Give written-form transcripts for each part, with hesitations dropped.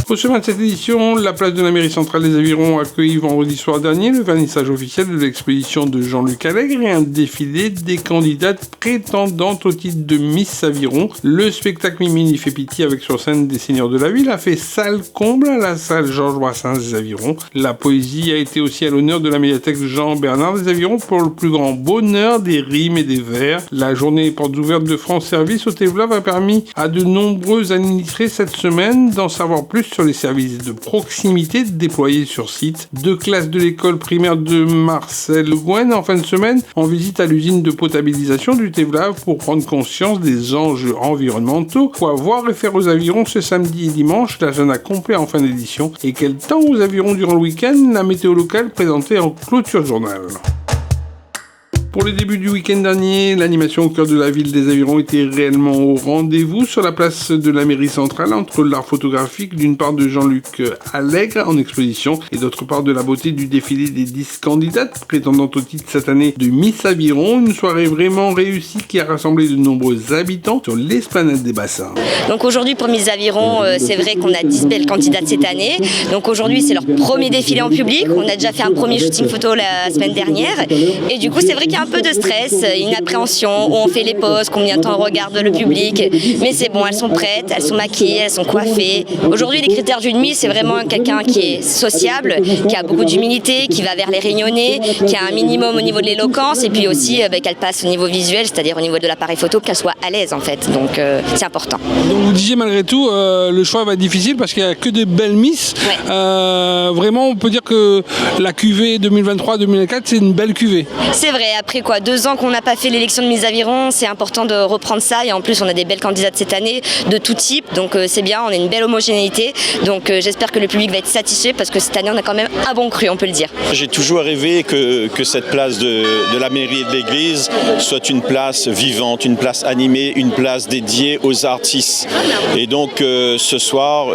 Au sommet de cette édition, la place de la mairie centrale des Avirons a accueilli vendredi soir dernier le vernissage officiel de l'exposition de Jean-Luc Allègre et un défilé des candidates prétendantes au titre de Miss Aviron. Le spectacle Mimini fait pitié avec sur scène des seigneurs de la ville a fait salle comble à la salle Georges Brassens des Avirons. La poésie a été aussi à l'honneur de la médiathèque Jean-Bernard des Avirons pour le plus grand bonheur des rimes et des vers. La journée portes ouvertes de France Service au Tévlav a permis à de nombreux administrés cette semaine d'en savoir plus sur les services de proximité déployés sur site. 2 classes de l'école primaire de Marcel-Gouin en fin de semaine en visite à l'usine de potabilisation du Tévlav pour prendre conscience des enjeux environnementaux. Quoi voir et faire aux Avirons ce samedi et dimanche, l'agenda complet en fin d'édition. Et quel temps aux Avirons durant le week-end, la météo locale présentée en clôture journal. Pour le début du week-end dernier, l'animation au cœur de la ville des Avirons était réellement au rendez-vous sur la place de la mairie centrale entre l'art photographique d'une part de Jean-Luc Allègre en exposition et d'autre part de la beauté du défilé des 10 candidates prétendantes au titre cette année de Miss Aviron. Une soirée vraiment réussie qui a rassemblé de nombreux habitants sur l'esplanade des bassins. Donc aujourd'hui pour Miss Aviron, c'est vrai qu'on a 10 belles candidates cette année. Donc aujourd'hui c'est leur premier défilé en public. On a déjà fait un premier shooting photo la semaine dernière. Et du coup c'est vrai qu'il y a un peu de stress, une appréhension, où on fait les poses, combien de temps on regarde le public. Mais c'est bon, elles sont prêtes, elles sont maquillées, elles sont coiffées. Aujourd'hui les critères d'une Miss, c'est vraiment quelqu'un qui est sociable, qui a beaucoup d'humilité, qui va vers les rayonnés, qui a un minimum au niveau de l'éloquence et puis aussi qu'elle passe au niveau visuel, c'est-à-dire au niveau de l'appareil photo, qu'elle soit à l'aise en fait. Donc c'est important. Donc vous disiez malgré tout, le choix va être difficile parce qu'il n'y a que des belles Miss. Ouais. Vraiment, on peut dire que la cuvée 2023-2024, c'est une belle cuvée. C'est vrai, après 2 ans qu'on n'a pas fait l'élection de Miss Aviron, c'est important de reprendre ça et en plus on a des belles candidates cette année de tout type, donc c'est bien, on a une belle homogénéité, donc j'espère que le public va être satisfait parce que cette année on a quand même un bon cru, on peut le dire. J'ai toujours rêvé que cette place de la mairie et de l'église soit une place vivante, une place animée, une place dédiée aux artistes. Et donc ce soir,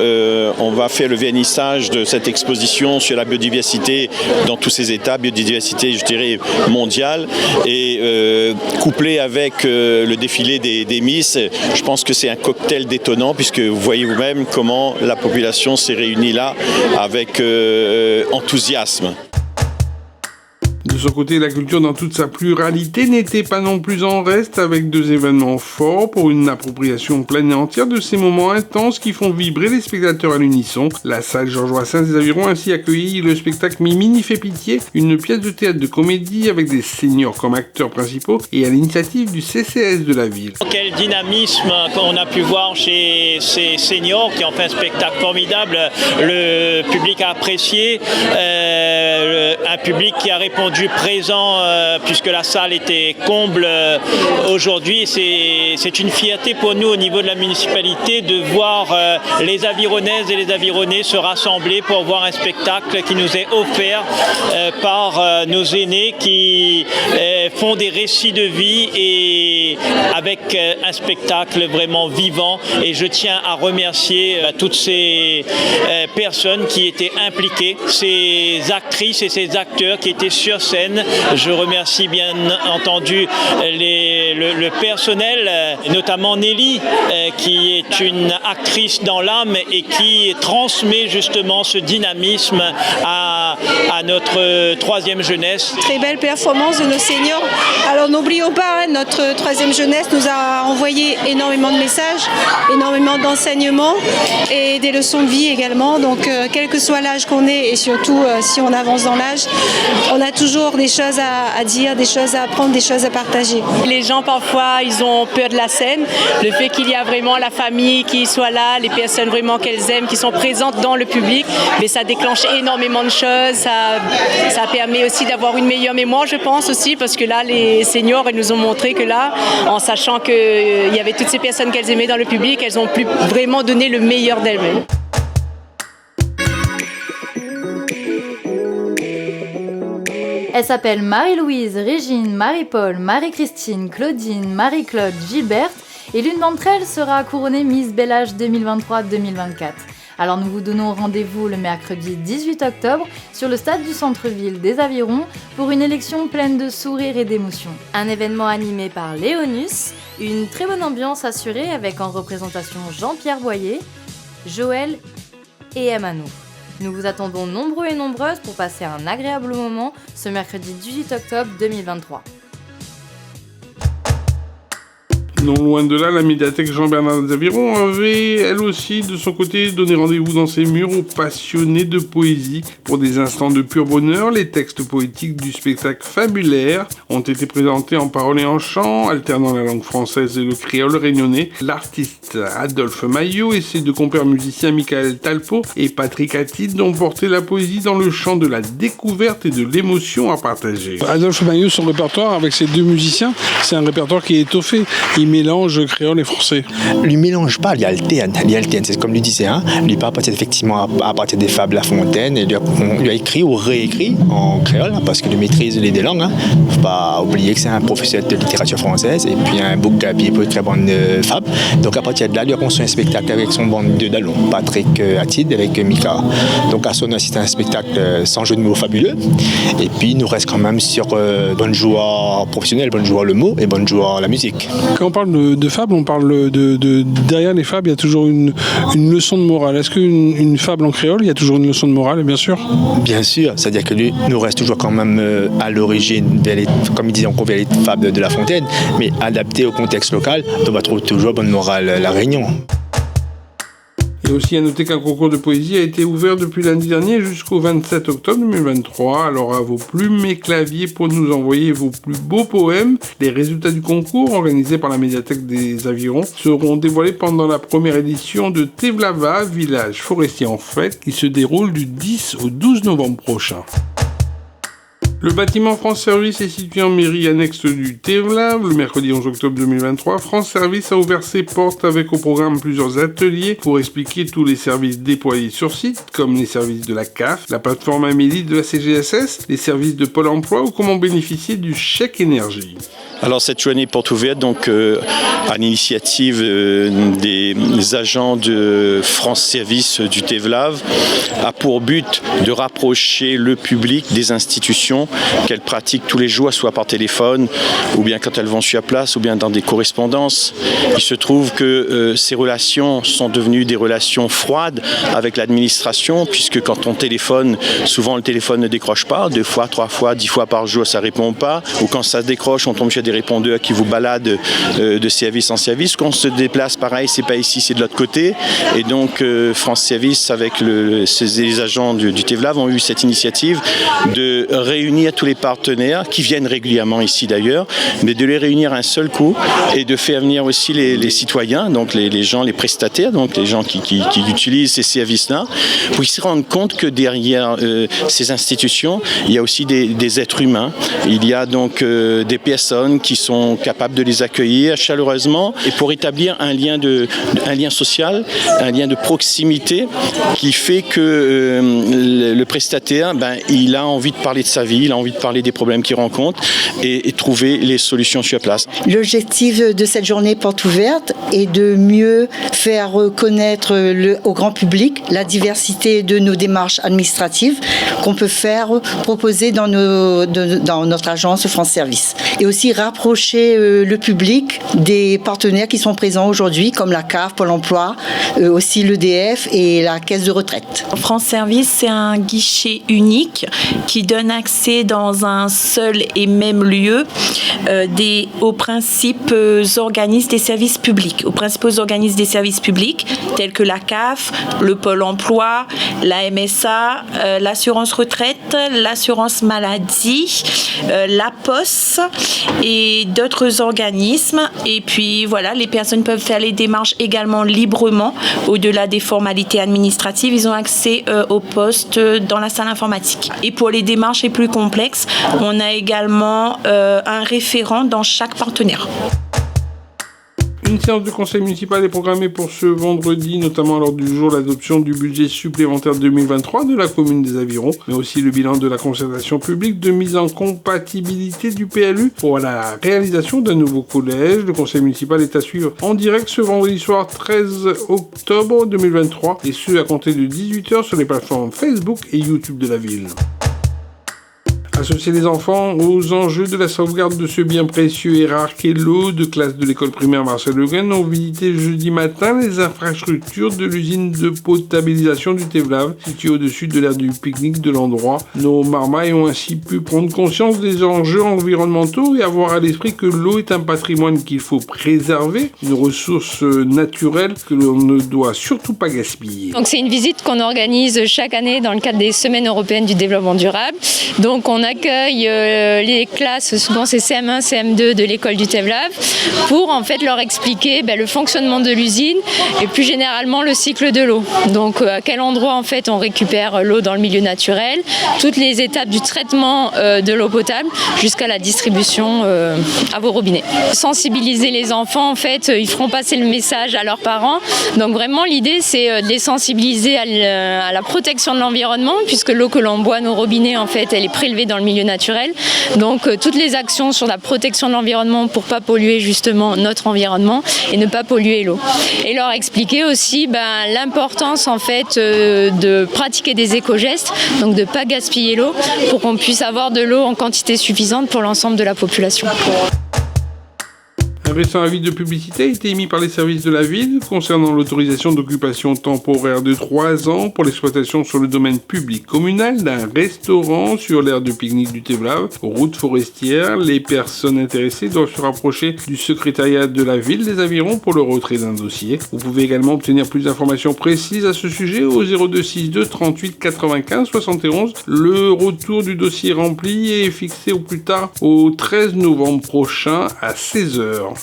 on va faire le vernissage de cette exposition sur la biodiversité dans tous ses états, biodiversité je dirais mondiale. Et couplé avec le défilé des Miss, je pense que c'est un cocktail détonnant puisque vous voyez vous-même comment la population s'est réunie là avec enthousiasme. De son côté, la culture dans toute sa pluralité n'était pas non plus en reste avec 2 événements forts pour une appropriation pleine et entière de ces moments intenses qui font vibrer les spectateurs à l'unisson. La salle Georges Brassens des Avirons a ainsi accueilli le spectacle Mimini fait pitié, une pièce de théâtre de comédie avec des seniors comme acteurs principaux et à l'initiative du CCS de la ville. Quel dynamisme qu'on a pu voir chez ces seniors qui ont fait un spectacle formidable. Le public a apprécié, un public qui a répondu présent puisque la salle était comble aujourd'hui. C'est une fierté pour nous au niveau de la municipalité de voir les Avironnaises et les Avironnais se rassembler pour voir un spectacle qui nous est offert par nos aînés qui font des récits de vie et avec un spectacle vraiment vivant. Et je tiens à remercier toutes ces personnes qui étaient impliquées, ces actrices et ces acteurs qui étaient sur scène. Je remercie bien entendu le personnel, notamment Nelly, qui est une actrice dans l'âme et qui transmet justement ce dynamisme à notre 3e jeunesse. Très belle performance de nos seniors. Alors n'oublions pas, notre 3e jeunesse nous a envoyé énormément de messages, énormément d'enseignements et des leçons de vie également. Donc quel que soit l'âge qu'on ait et surtout si on avance dans l'âge, on a toujours des choses à dire, des choses à apprendre, des choses à partager. Les gens parfois ils ont peur de la scène, le fait qu'il y a vraiment la famille qui soit là, les personnes vraiment qu'elles aiment, qui sont présentes dans le public, mais ça déclenche énormément de choses, ça permet aussi d'avoir une meilleure mémoire je pense aussi, parce que là les seniors ils nous ont montré que là, en sachant qu'il y avait toutes ces personnes qu'elles aimaient dans le public, elles ont pu vraiment donner le meilleur d'elles-mêmes. Elles s'appellent Marie-Louise, Régine, Marie-Paul, Marie-Christine, Claudine, Marie-Claude, Gilberte et l'une d'entre elles sera couronnée Miss Bel Âge 2023-2024. Alors nous vous donnons rendez-vous le mercredi 18 octobre sur le stade du centre-ville des Avirons pour une élection pleine de sourires et d'émotions. Un événement animé par Léonus, une très bonne ambiance assurée avec en représentation Jean-Pierre Boyer, Joël et M à nous. Nous vous attendons nombreux et nombreuses pour passer un agréable moment ce mercredi 18 octobre 2023. Non loin de là, la médiathèque Jean-Bernard des Avirons avait, elle aussi, de son côté, donné rendez-vous dans ses murs aux passionnés de poésie. Pour des instants de pur bonheur, les textes poétiques du spectacle Fabulaire ont été présentés en paroles et en chant, alternant la langue française et le créole réunionnais. L'artiste Adolphe Maillot et ses deux compères musiciens Michael Talpo et Patrick Attid ont porté la poésie dans le champ de la découverte et de l'émotion à partager. Adolphe Maillot, son répertoire avec ses deux musiciens, c'est un répertoire qui est étoffé. Il mélange créole et français. Lui mélange pas, il alterne, c'est comme lui disait, lui part effectivement à partir des fables La Fontaine, et lui a écrit ou réécrit en créole, parce qu'il maîtrise les deux langues. Faut pas oublier que c'est un professeur de littérature française, et puis un beau gabier pour écrire bande de fables. Donc à partir de là, il a construit un spectacle avec son bande de Dallon, Patrick Attid avec Mika. Donc à son c'est un spectacle sans jeu de mots fabuleux, et puis il nous reste quand même sur bonne joie professionnelle, bonne joie le mot et bonne joie la musique. Quand on parle de fable, on parle de derrière les fables, il y a toujours une leçon de morale. Est-ce qu'une fable en créole, il y a toujours une leçon de morale, bien sûr? Bien sûr, c'est-à-dire que lui nous reste toujours quand même à l'origine, comme il disait, on convient les fables de La Fontaine, mais adapté au contexte local, on va trouver toujours bonne morale La Réunion. Et aussi à noter qu'un concours de poésie a été ouvert depuis lundi dernier jusqu'au 27 octobre 2023. Alors à vos plumes et claviers pour nous envoyer vos plus beaux poèmes. Les résultats du concours, organisé par la médiathèque des Avirons, seront dévoilés pendant la première édition de Tevlava, village forestier en fête, qui se déroule du 10 au 12 novembre prochain. Le bâtiment France Service est situé en mairie annexe du Tevlav. Le mercredi 11 octobre 2023, France Service a ouvert ses portes avec au programme plusieurs ateliers pour expliquer tous les services déployés sur site, comme les services de la CAF, la plateforme Amélie de la CGSS, les services de Pôle emploi ou comment bénéficier du chèque énergie. Alors cette journée porte ouverte, donc à l'initiative des agents de France Service du Tevlav, a pour but de rapprocher le public des institutions qu'elles pratiquent tous les jours, soit par téléphone, ou bien quand elles vont sur place, ou bien dans des correspondances. Il se trouve que ces relations sont devenues des relations froides avec l'administration, puisque quand on téléphone, souvent le téléphone ne décroche pas, 2 fois, 3 fois, 10 fois par jour, ça répond pas, ou quand ça décroche, on tombe sur des répondeurs qui vous baladent de service en service. Quand on se déplace, pareil, c'est pas ici, c'est de l'autre côté. Et donc France Service avec les agents du Tevlav ont eu cette initiative de réunir tous les partenaires qui viennent régulièrement ici d'ailleurs, mais de les réunir à un seul coup et de faire venir aussi les citoyens, donc les gens, les prestataires, donc les gens qui utilisent ces services-là, pour qu'ils se rendent compte que derrière ces institutions, il y a aussi des êtres humains. Il y a donc des personnes qui sont capables de les accueillir chaleureusement et pour établir un lien social, un lien de proximité qui fait que le prestataire, il a envie de parler de sa vie, il a envie de parler des problèmes qu'il rencontre et trouver les solutions sur place. L'objectif de cette journée porte ouverte est de mieux faire connaître au grand public la diversité de nos démarches administratives qu'on peut proposer dans notre agence France Service. Et aussi rapprocher le public des partenaires qui sont présents aujourd'hui, comme la CAF, Pôle emploi, aussi l'EDF et la caisse de retraite. France Service, c'est un guichet unique qui donne accès dans un seul et même lieu aux principaux organismes des services publics, tels que la CAF, le Pôle emploi, la MSA, l'assurance retraite, l'assurance maladie, la Poste et d'autres organismes. Et puis voilà, les personnes peuvent faire les démarches également librement. Au-delà des formalités administratives, ils ont accès au poste dans la salle informatique. Et pour les démarches les plus complexes, on a également un référent dans chaque partenaire. Une séance du conseil municipal est programmée pour ce vendredi, notamment à l'ordre du jour l'adoption du budget supplémentaire 2023 de la commune des Avirons, mais aussi le bilan de la concertation publique de mise en compatibilité du PLU pour la réalisation d'un nouveau collège. Le conseil municipal est à suivre en direct ce vendredi soir 13 octobre 2023 et ce à compter de 18h sur les plateformes Facebook et YouTube de la ville. Associer les enfants aux enjeux de la sauvegarde de ce bien précieux et rare qu'est l'eau, deux classes de l'école primaire Marcel Le Guen ont visité jeudi matin les infrastructures de l'usine de potabilisation du Tevlav, située au-dessus de l'aire du pique-nique de l'endroit. Nos marmailles ont ainsi pu prendre conscience des enjeux environnementaux et avoir à l'esprit que l'eau est un patrimoine qu'il faut préserver, une ressource naturelle que l'on ne doit surtout pas gaspiller. Donc c'est une visite qu'on organise chaque année dans le cadre des Semaines européennes du développement durable. Donc on accueille les classes, souvent c'est CM1, CM2 de l'école du Tevlav, pour en fait leur expliquer le fonctionnement de l'usine et plus généralement le cycle de l'eau. Donc à quel endroit en fait on récupère l'eau dans le milieu naturel, toutes les étapes du traitement de l'eau potable jusqu'à la distribution à vos robinets. Sensibiliser les enfants, en fait, ils feront passer le message à leurs parents. Donc vraiment l'idée c'est de les sensibiliser à la protection de l'environnement, puisque l'eau que l'on boit nos robinets en fait elle est prélevée dans le milieu naturel. Donc toutes les actions sur la protection de l'environnement pour ne pas polluer justement notre environnement et ne pas polluer l'eau. Et leur expliquer aussi l'importance en fait de pratiquer des éco-gestes, donc de ne pas gaspiller l'eau pour qu'on puisse avoir de l'eau en quantité suffisante pour l'ensemble de la population. Un récent avis de publicité a été émis par les services de la ville concernant l'autorisation d'occupation temporaire de 3 ans pour l'exploitation sur le domaine public communal d'un restaurant sur l'aire de pique-nique du Tevlav, route forestière. Les personnes intéressées doivent se rapprocher du secrétariat de la ville des Avirons pour le retrait d'un dossier. Vous pouvez également obtenir plus d'informations précises à ce sujet au 0262 38 95 71. Le retour du dossier rempli est fixé au plus tard au 13 novembre prochain à 16h.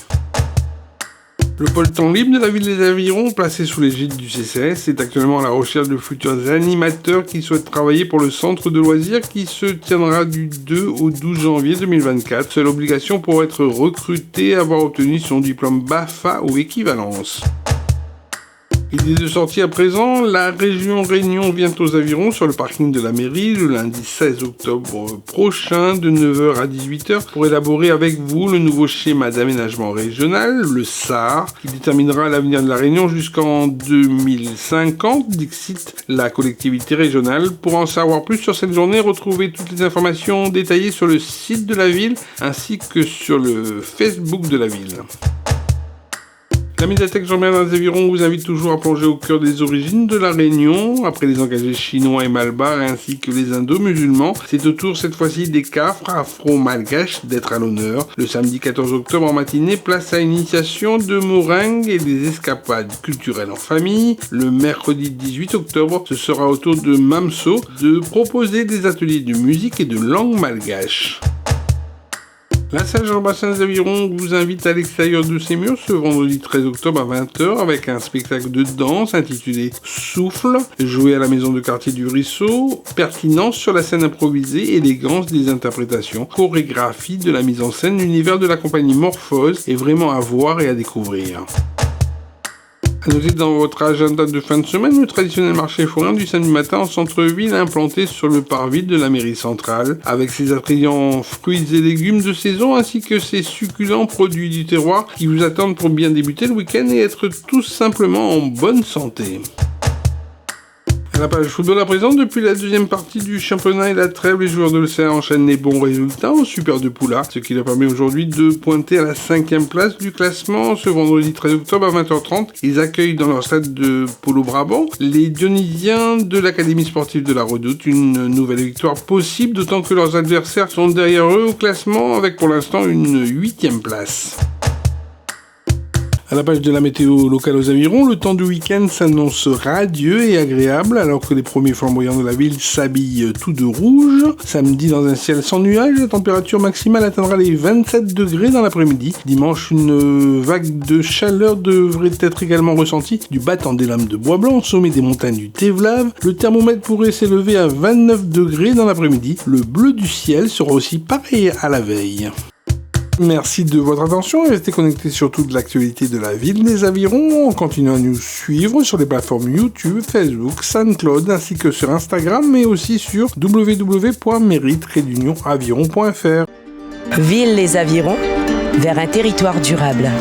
Le pôle temps libre de la ville des Avirons, placé sous l'égide du CCS, est actuellement à la recherche de futurs animateurs qui souhaitent travailler pour le centre de loisirs qui se tiendra du 2 au 12 janvier 2024. Seule obligation pour être recruté, avoir obtenu son diplôme BAFA ou équivalence. Idée de sortie à présent, la région Réunion vient aux Avirons sur le parking de la mairie le lundi 16 octobre prochain de 9h à 18h pour élaborer avec vous le nouveau schéma d'aménagement régional, le SAR, qui déterminera l'avenir de la Réunion jusqu'en 2050, dixit la collectivité régionale. Pour en savoir plus sur cette journée, retrouvez toutes les informations détaillées sur le site de la ville ainsi que sur le Facebook de la ville. La médiathèque Jean-Bernard des Avirons vous invite toujours à plonger au cœur des origines de la Réunion. Après les engagés chinois et malbars ainsi que les indo-musulmans, c'est au tour cette fois-ci des Cafres afro-malgaches d'être à l'honneur. Le samedi 14 octobre en matinée, place à l'initiation de meringues et des escapades culturelles en famille. Le mercredi 18 octobre, ce sera au tour de Mamso de proposer des ateliers de musique et de langue malgache. La salle Jean-Bastien des Avirons vous invite à l'extérieur de ses murs ce vendredi 13 octobre à 20h avec un spectacle de danse intitulé Souffle, joué à la maison de quartier du Risseau, pertinence sur la scène improvisée, élégance des interprétations, chorégraphie de la mise en scène, l'univers de la compagnie Morphose est vraiment à voir et à découvrir. À noter dans votre agenda de fin de semaine le traditionnel marché forain du samedi matin en centre-ville implanté sur le parvis de la mairie centrale, avec ses attrayants fruits et légumes de saison ainsi que ses succulents produits du terroir qui vous attendent pour bien débuter le week-end et être tout simplement en bonne santé. À la page football à présent, depuis la deuxième partie du championnat et la trêve, les joueurs de l'Océan enchaînent les bons résultats au Super de Poula, ce qui leur permet aujourd'hui de pointer à la 5e place du classement. Ce vendredi 13 octobre à 20h30, ils accueillent dans leur stade de Polo Brabant les Dionysiens de l'Académie sportive de la Redoute. Une nouvelle victoire possible, d'autant que leurs adversaires sont derrière eux au classement avec pour l'instant une 8e place. À la page de la météo locale aux Avirons, le temps du week-end s'annonce radieux et agréable alors que les premiers flamboyants de la ville s'habillent tout de rouge. Samedi, dans un ciel sans nuages, la température maximale atteindra les 27 degrés dans l'après-midi. Dimanche, une vague de chaleur devrait être également ressentie du battant des lames de bois blanc au sommet des montagnes du Tevlav. Le thermomètre pourrait s'élever à 29 degrés dans l'après-midi. Le bleu du ciel sera aussi pareil à la veille. Merci de votre attention et restez connectés sur toute l'actualité de la ville des Avirons en continuant à nous suivre sur les plateformes YouTube, Facebook, SoundCloud ainsi que sur Instagram mais aussi sur www.mairie-aviron.fr. Ville les Avirons, vers un territoire durable.